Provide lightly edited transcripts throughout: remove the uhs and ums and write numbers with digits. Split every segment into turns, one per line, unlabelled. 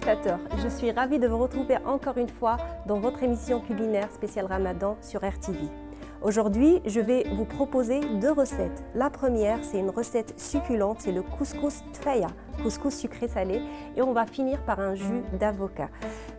téléspectateurs, je suis ravie de vous retrouver encore une fois dans votre émission culinaire spéciale Ramadan sur RTV. Aujourd'hui, je vais vous proposer deux recettes. La première, c'est une recette succulente, c'est le couscous tfaya, couscous sucré salé, et on va finir par un jus d'avocat.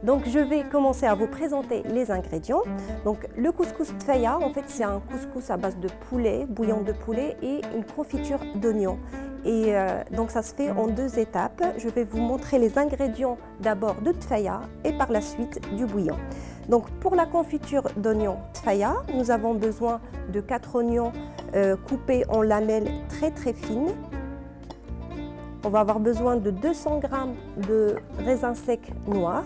Donc je vais commencer à vous présenter les ingrédients. Donc le couscous tfaya, en fait, c'est un couscous à base de poulet, bouillon de poulet et une confiture d'oignon. Et donc ça se fait en deux étapes. Je vais vous montrer les ingrédients d'abord de tfaya et par la suite du bouillon. Donc pour la confiture d'oignon tfaya, nous avons besoin de 4 oignons coupés en lamelles très fines. On va avoir besoin de 200 g de raisins secs noirs.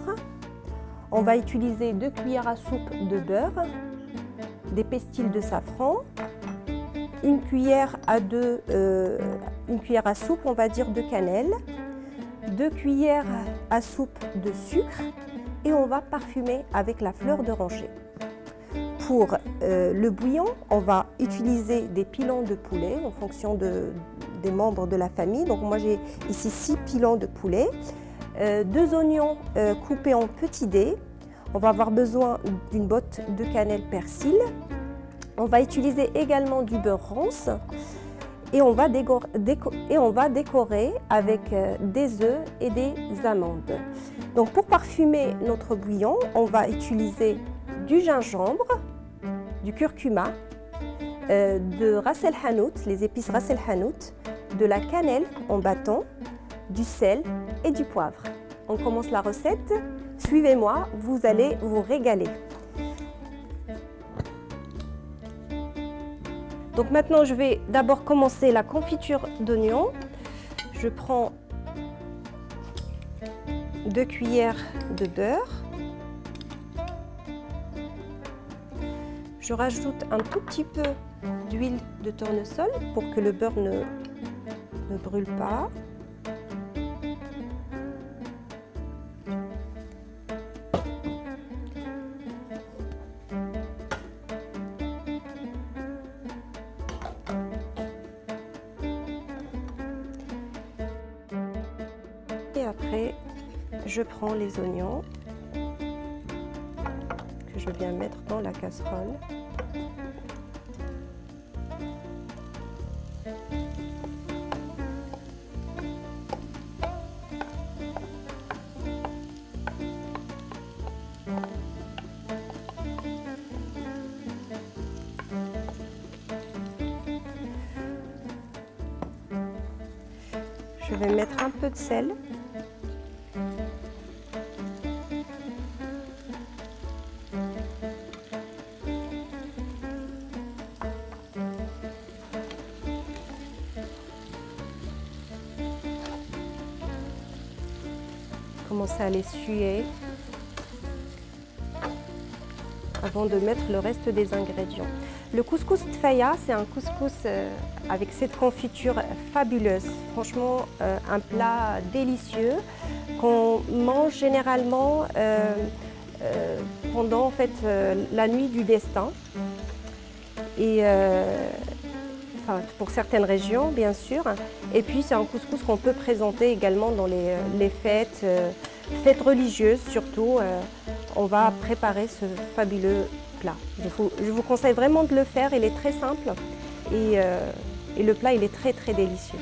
On va utiliser 2 cuillères à soupe de beurre, des pestils de safran, une cuillère à soupe, on va dire, de cannelle, 2 cuillères à soupe de sucre et on va parfumer avec la fleur d'oranger. Pour le bouillon, on va utiliser des pilons de poulet en fonction des membres de la famille. Donc moi j'ai ici 6 pilons de poulet, 2 oignons coupés en petits dés. On va avoir besoin d'une botte de cannelle persil. On va utiliser également du beurre rance et on va décorer avec des œufs et des amandes. Donc pour parfumer notre bouillon, on va utiliser du gingembre, du curcuma, de ras el hanout, les épices ras el hanout, de la cannelle en bâton, du sel et du poivre. On commence la recette. Suivez-moi, vous allez vous régaler. Donc maintenant, je vais d'abord commencer la confiture d'oignon. Je prends 2 cuillères de beurre. Je rajoute un tout petit peu d'huile de tournesol pour que le beurre ne brûle pas. Et après, je prends les oignons que je viens mettre dans la casserole. Je vais mettre un peu de sel. Commencer à les suer avant de mettre le reste des ingrédients. Le couscous tfaya, c'est un couscous avec cette confiture fabuleuse. Franchement, un plat délicieux qu'on mange généralement pendant en fait, la nuit du destin. Et enfin, pour certaines régions, bien sûr. Et puis, c'est un couscous qu'on peut présenter également dans les fêtes, fêtes religieuses surtout. On va préparer ce fabuleux plat. Je vous conseille vraiment de le faire, il est très simple et le plat il est très délicieux.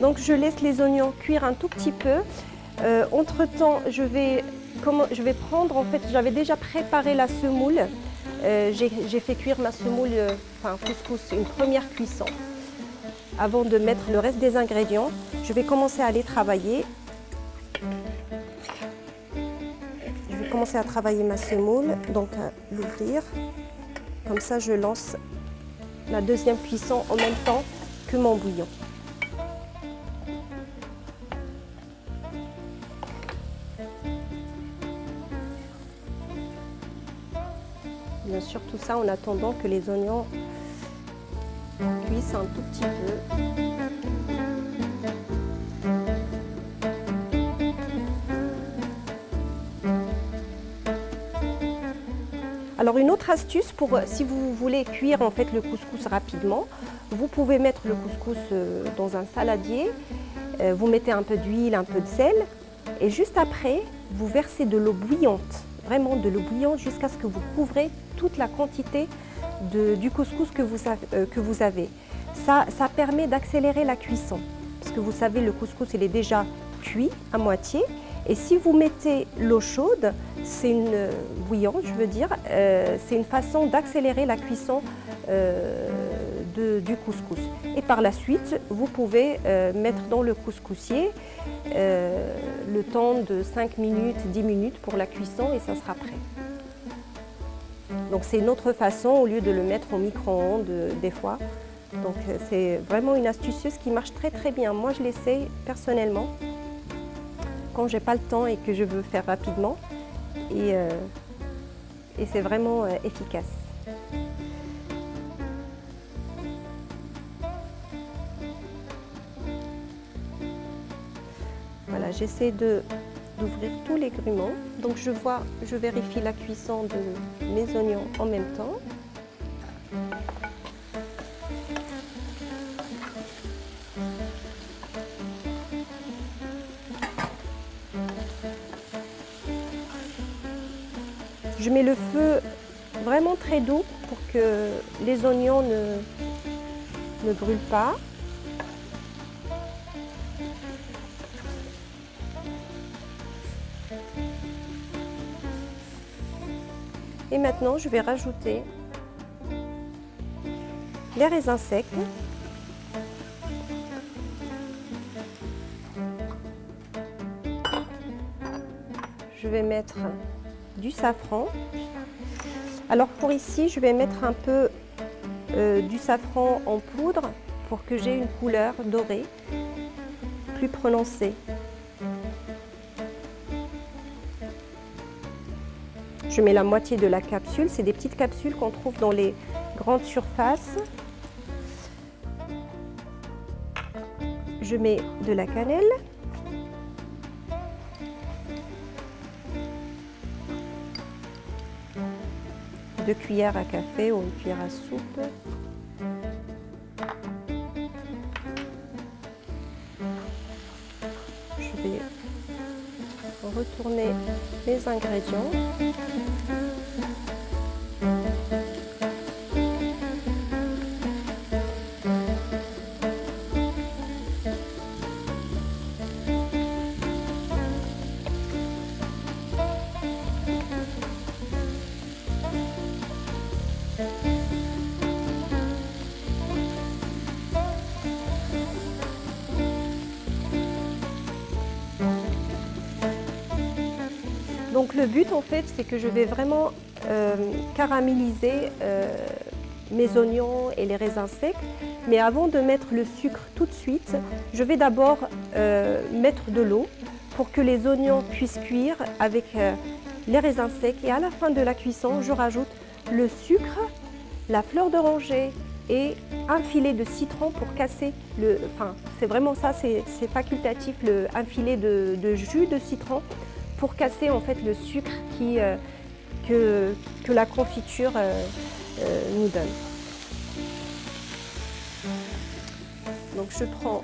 Donc je laisse les oignons cuire un tout petit peu. Entre temps, je vais prendre, en fait, j'avais déjà préparé la semoule. J'ai fait cuire ma semoule, enfin couscous, une première cuisson. Avant de mettre le reste des ingrédients, je vais commencer à les travailler. Je vais commencer à travailler ma semoule, donc à l'ouvrir. Comme ça, je lance la deuxième cuisson en même temps que mon bouillon. Bien sûr, tout ça en attendant que les oignons cuisent un tout petit peu. Alors une autre astuce pour si vous voulez cuire en fait le couscous rapidement, vous pouvez mettre le couscous dans un saladier, vous mettez un peu d'huile, un peu de sel et juste après vous versez de l'eau bouillante, vraiment de l'eau bouillante jusqu'à ce que vous couvrez toute la quantité du couscous que vous avez. Ça permet d'accélérer la cuisson parce que vous savez le couscous il est déjà cuit à moitié. Et si vous mettez l'eau chaude, c'est une bouillante, je veux dire, c'est une façon d'accélérer la cuisson du couscous. Et par la suite, vous pouvez mettre dans le couscoussier le temps de 5 minutes, 10 minutes pour la cuisson et ça sera prêt. Donc c'est une autre façon au lieu de le mettre au micro-ondes des fois. Donc c'est vraiment une astucieuse qui marche très très bien. Moi je l'essaye personnellement quand j'ai pas le temps et que je veux faire rapidement et c'est vraiment efficace. Voilà, j'essaie d'ouvrir tous les grumeaux. Donc je vérifie la cuisson de mes oignons en même temps. Je mets le feu vraiment très doux pour que les oignons ne brûlent pas. Et maintenant, je vais rajouter les raisins secs. Je vais mettre du safran. Alors pour ici, je vais mettre un peu du safran en poudre pour que j'ai une couleur dorée plus prononcée. Je mets la moitié de la capsule, c'est des petites capsules qu'on trouve dans les grandes surfaces. Je mets de la cannelle. Deux cuillères à café ou une cuillère à soupe. Je vais retourner les ingrédients. Donc le but en fait c'est que je vais vraiment caraméliser mes oignons et les raisins secs, mais avant de mettre le sucre tout de suite, je vais d'abord mettre de l'eau pour que les oignons puissent cuire avec les raisins secs et à la fin de la cuisson je rajoute le sucre, la fleur d'oranger et un filet de citron pour casser le... Enfin c'est vraiment ça, c'est facultatif, un filet de jus de citron pour casser en fait le sucre que la confiture nous donne. Donc je prends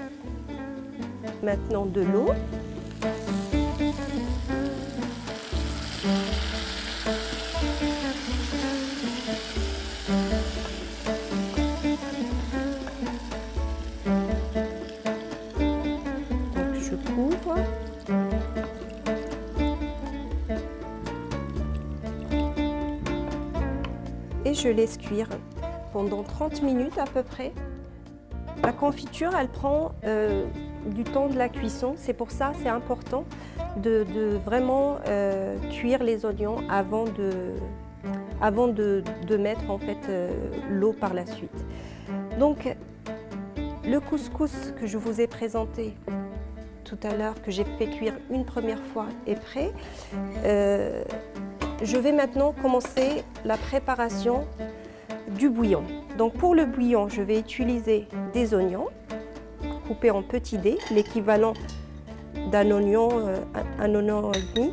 maintenant de l'eau. Donc je couvre. Et je laisse cuire pendant 30 minutes à peu près. La confiture, elle prend du temps de la cuisson. C'est pour ça c'est important de vraiment cuire les oignons avant de mettre en fait l'eau par la suite. Donc le couscous que je vous ai présenté tout à l'heure, que j'ai fait cuire une première fois, est prêt. Je vais maintenant commencer la préparation du bouillon. Donc pour le bouillon, je vais utiliser des oignons coupés en petits dés, l'équivalent d'un oignon, un oignon et demi.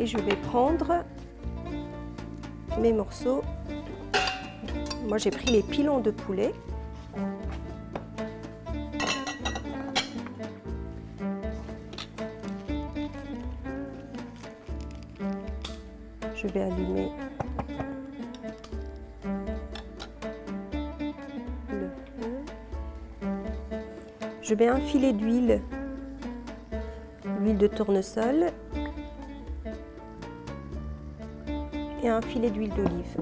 Et je vais prendre mes morceaux. Moi j'ai pris les pilons de poulet. Je vais allumer le feu. Je mets un filet d'huile, l'huile de tournesol et un filet d'huile d'olive.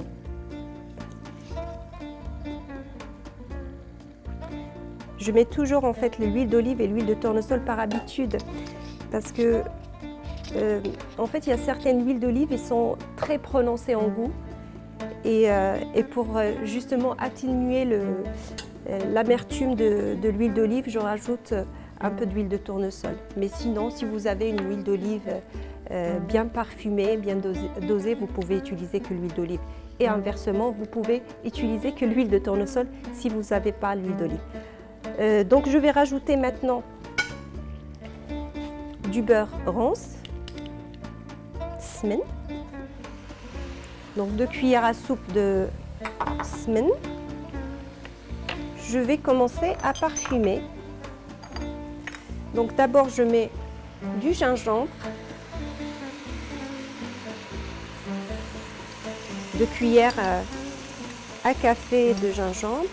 Je mets toujours en fait l'huile d'olive et l'huile de tournesol par habitude parce que en fait il y a certaines huiles d'olive qui sont très prononcées en goût et pour justement atténuer l'amertume de l'huile d'olive, je rajoute un peu d'huile de tournesol. Mais sinon, si vous avez une huile d'olive bien parfumée, bien dosée, vous pouvez utiliser que l'huile d'olive. Et inversement, vous pouvez utiliser que l'huile de tournesol si vous n'avez pas l'huile d'olive. Donc je vais rajouter maintenant du beurre rance, smen, donc 2 cuillères à soupe de smen. Je vais commencer à parfumer. Donc d'abord je mets du gingembre, 2 cuillères à café de gingembre.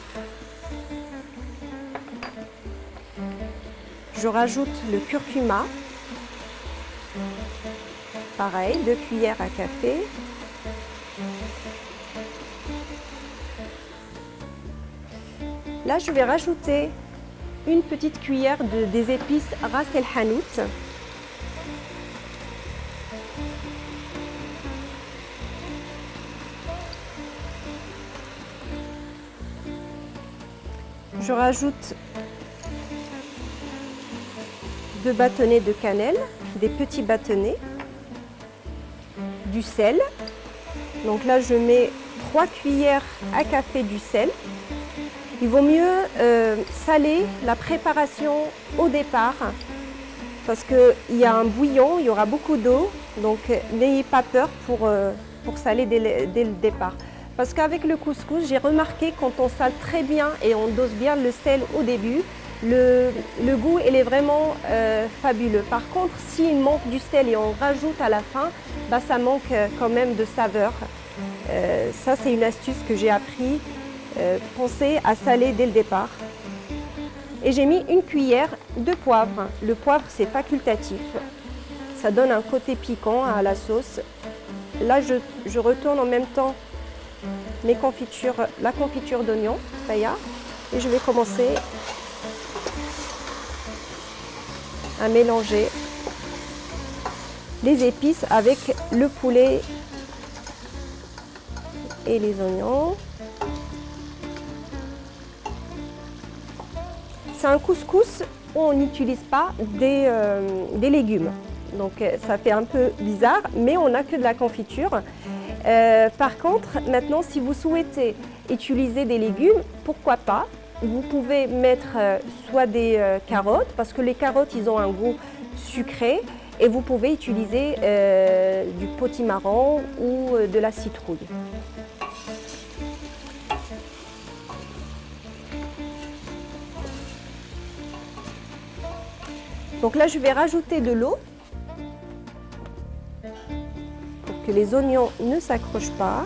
Je rajoute le curcuma, pareil, 2 cuillères à café. Là, je vais rajouter une petite cuillère des épices Ras El Hanout. Je rajoute 2 bâtonnets de cannelle, des petits bâtonnets, du sel. Donc là, je mets 3 cuillères à café du sel. Il vaut mieux saler la préparation au départ parce qu'il y a un bouillon, il y aura beaucoup d'eau, donc n'ayez pas peur pour saler dès le départ. Parce qu'avec le couscous, j'ai remarqué quand on sale très bien et on dose bien le sel au début, le goût il est vraiment fabuleux. Par contre, s'il manque du sel et on rajoute à la fin, bah, ça manque quand même de saveur. Ça, c'est une astuce que j'ai appris. Pensez à saler dès le départ. Et j'ai mis 1 cuillère de poivre. Le poivre, c'est facultatif. Ça donne un côté piquant à la sauce. Là, je retourne en même temps la confiture d'oignon, et je vais commencer à mélanger les épices avec le poulet et les oignons. C'est un couscous où on n'utilise pas des légumes. Donc ça fait un peu bizarre, mais on n'a que de la confiture. Par contre, maintenant, si vous souhaitez utiliser des légumes, pourquoi pas? Vous pouvez mettre soit des carottes, parce que les carottes, ils ont un goût sucré, et vous pouvez utiliser du potimarron ou de la citrouille. Donc là, je vais rajouter de l'eau pour que les oignons ne s'accrochent pas.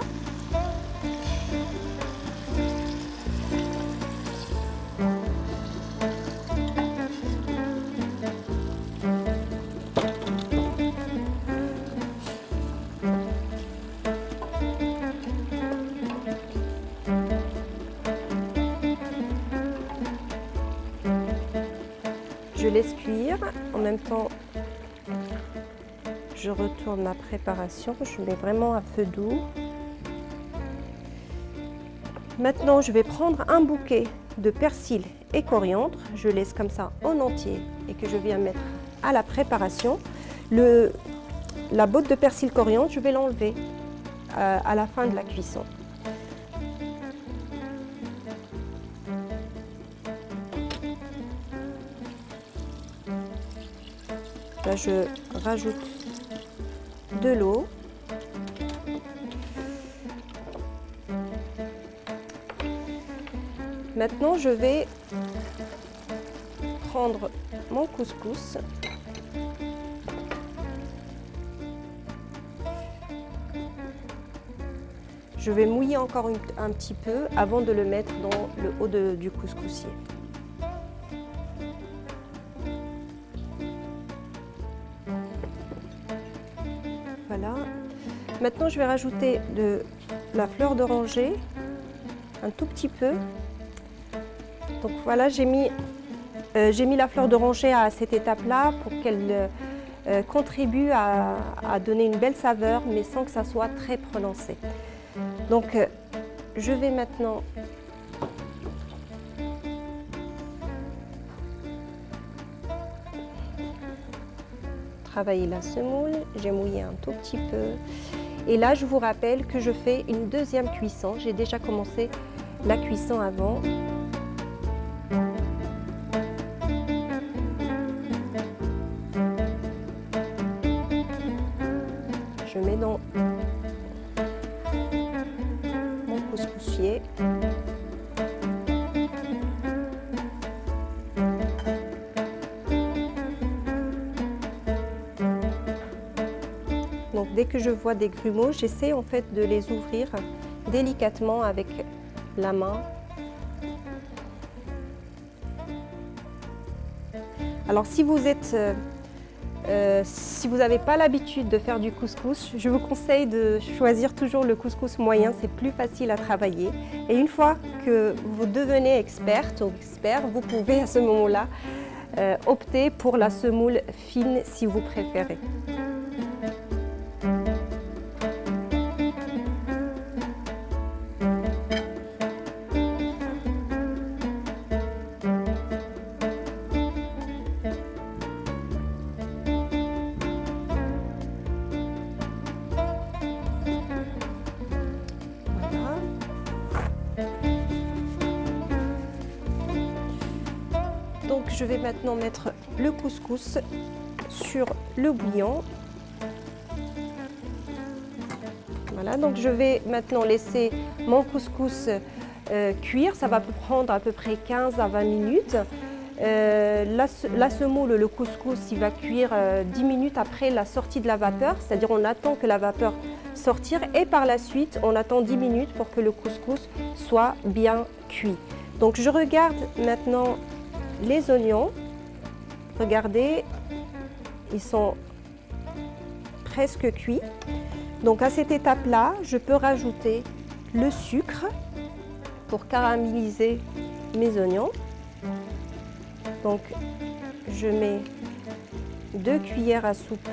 Je laisse cuire. En même temps, je retourne ma préparation. Je mets vraiment à feu doux. Maintenant, je vais prendre un bouquet de persil et coriandre. Je laisse comme ça en entier et que je viens mettre à la préparation. La botte de persil coriandre, je vais l'enlever à la fin de la cuisson. Là, je rajoute de l'eau. Maintenant, je vais prendre mon couscous. Je vais mouiller encore un petit peu avant de le mettre dans le haut du couscoussier. Voilà. Maintenant, je vais rajouter de la fleur d'oranger, un tout petit peu. Donc voilà, j'ai mis la fleur d'oranger à cette étape-là pour qu'elle contribue à donner une belle saveur, mais sans que ça soit très prononcé. Donc, je vais maintenant travailler la semoule. J'ai mouillé un tout petit peu. Et là, je vous rappelle que je fais une deuxième cuisson. J'ai déjà commencé la cuisson avant. Je mets dans mon couscoussier. Donc dès que je vois des grumeaux, j'essaie en fait de les ouvrir délicatement avec la main. Alors si vous n'avez pas l'habitude de faire du couscous, je vous conseille de choisir toujours le couscous moyen, c'est plus facile à travailler. Et une fois que vous devenez experte ou expert, vous pouvez à ce moment-là opter pour la semoule fine si vous préférez. Donc je vais maintenant mettre le couscous sur le bouillon. Voilà, donc je vais maintenant laisser mon couscous cuire. Ça va prendre à peu près 15 à 20 minutes. La semoule, le couscous, il va cuire 10 minutes après la sortie de la vapeur. C'est-à-dire on attend que la vapeur sortir et par la suite on attend 10 minutes pour que le couscous soit bien cuit. Donc je regarde maintenant les oignons, regardez, ils sont presque cuits. Donc à cette étape-là, je peux rajouter le sucre pour caraméliser mes oignons. Donc je mets 2 cuillères à soupe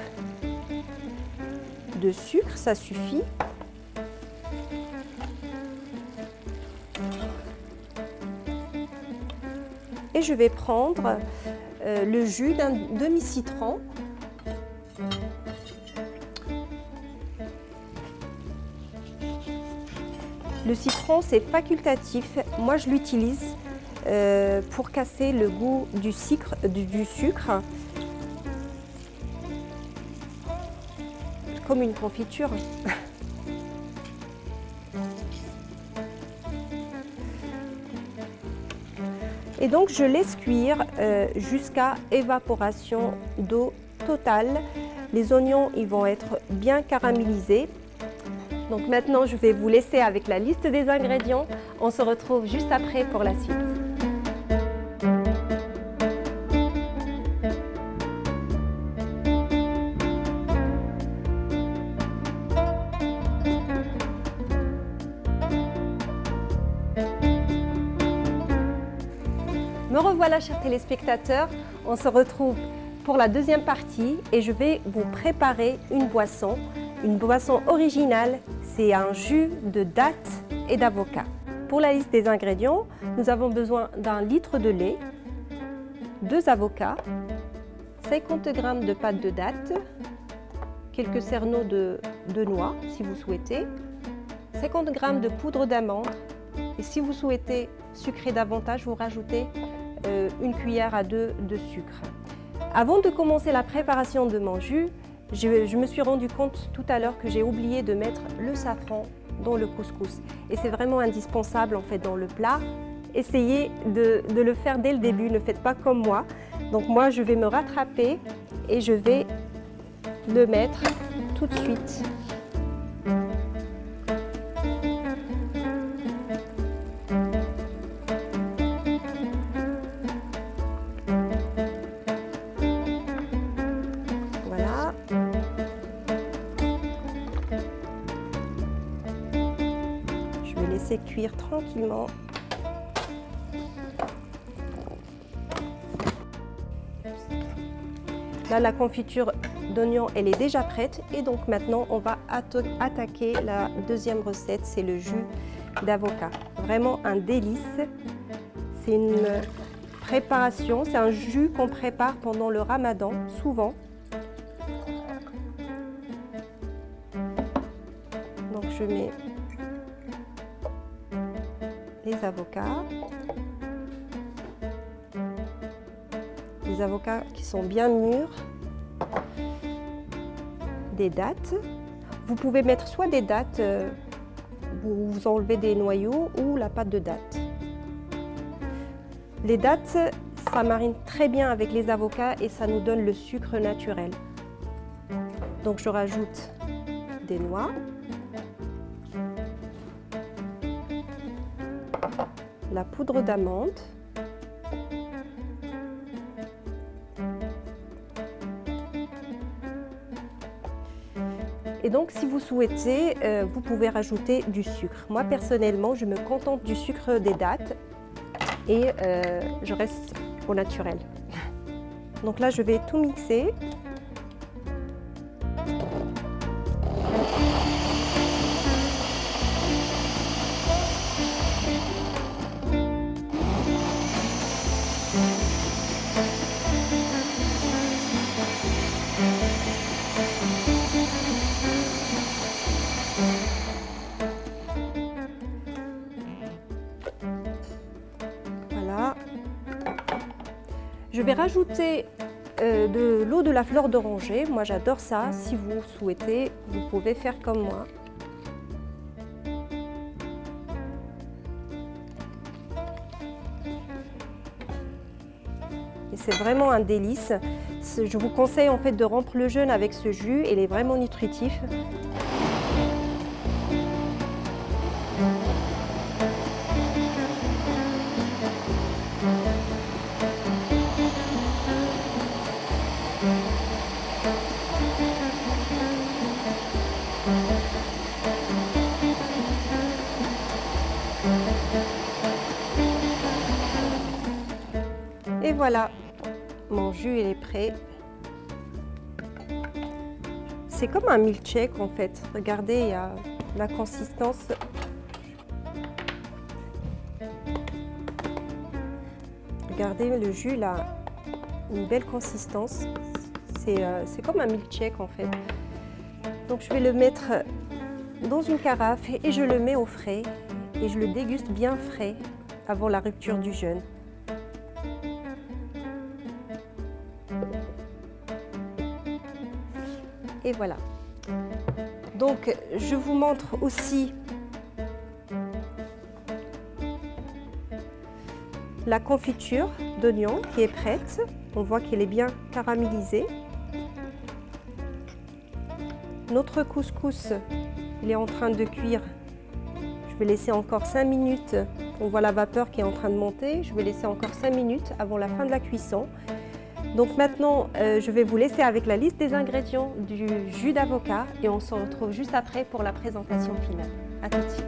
de sucre, ça suffit. Et je vais prendre le jus d'un demi-citron. Le citron, c'est facultatif. Moi, je l'utilise pour casser le goût du sucre. Comme une confiture. Et donc je laisse cuire jusqu'à évaporation d'eau totale. Les oignons, ils vont être bien caramélisés. Donc maintenant, je vais vous laisser avec la liste des ingrédients. On se retrouve juste après pour la suite. Me revoilà, chers téléspectateurs, on se retrouve pour la deuxième partie et je vais vous préparer une boisson originale, c'est un jus de dattes et d'avocat. Pour la liste des ingrédients, nous avons besoin d'1 litre de lait, 2 avocats, 50 g de pâte de dattes, quelques cerneaux de noix si vous souhaitez, 50 g de poudre d'amande et si vous souhaitez sucrer davantage, vous rajoutez 1 cuillère à 2 de sucre. Avant de commencer la préparation de mon jus, Je me suis rendu compte tout à l'heure que j'ai oublié de mettre le safran dans le couscous. Et c'est vraiment indispensable en fait dans le plat. Essayez de le faire dès le début, ne faites pas comme moi. Donc moi je vais me rattraper et je vais le mettre tout de suite. Voilà. Je vais laisser cuire tranquillement. Là, la confiture d'oignon, elle est déjà prête et donc maintenant, on va attaquer la deuxième recette, c'est le jus d'avocat. Vraiment un délice. C'est une préparation, c'est un jus qu'on prépare pendant le ramadan, souvent. Donc, je mets les avocats. Des avocats qui sont bien mûrs, des dattes. Vous pouvez mettre soit des dattes, vous enlevez des noyaux ou la pâte de dattes. Les dattes, ça marine très bien avec les avocats et ça nous donne le sucre naturel. Donc je rajoute des noix, la poudre d'amande, et donc si vous souhaitez, vous pouvez rajouter du sucre. Moi personnellement, je me contente du sucre des dattes et je reste au naturel. Donc là, je vais tout mixer. Je vais rajouter de l'eau de la fleur d'oranger. Moi, j'adore ça. Si vous souhaitez, vous pouvez faire comme moi. Et c'est vraiment un délice. Je vous conseille en fait de rompre le jeûne avec ce jus. Il est vraiment nutritif. Et voilà, mon jus il est prêt. C'est comme un milkshake en fait. Regardez, il y a la consistance. Regardez, le jus il a une belle consistance. C'est comme un milkshake en fait. Donc je vais le mettre dans une carafe et je le mets au frais. Et je le déguste bien frais avant la rupture du jeûne. Et voilà. Donc, je vous montre aussi la confiture d'oignon qui est prête. On voit qu'elle est bien caramélisée. Notre couscous, il est en train de cuire. Je vais laisser encore 5 minutes. On voit la vapeur qui est en train de monter. Je vais laisser encore 5 minutes avant la fin de la cuisson. Donc maintenant, je vais vous laisser avec la liste des ingrédients du jus d'avocat et on se retrouve juste après pour la présentation finale. À tout de suite.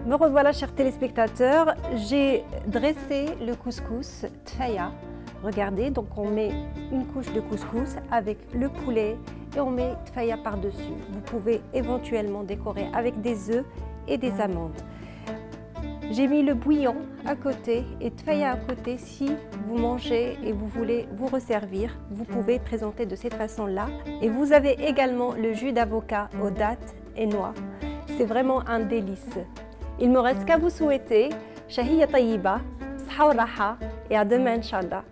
Me revoilà, chers téléspectateurs. J'ai dressé le couscous tfaya. Regardez, donc on met une couche de couscous avec le poulet et on met tfaya par-dessus. Vous pouvez éventuellement décorer avec des œufs et des amandes. J'ai mis le bouillon à côté et tfaya à côté. Si vous mangez et vous voulez vous resservir, vous pouvez présenter de cette façon-là. Et vous avez également le jus d'avocat aux dattes et noix. C'est vraiment un délice. Il me reste qu'à vous souhaiter shahiya tayyiba, saha wa raha et à demain, Inch'Allah.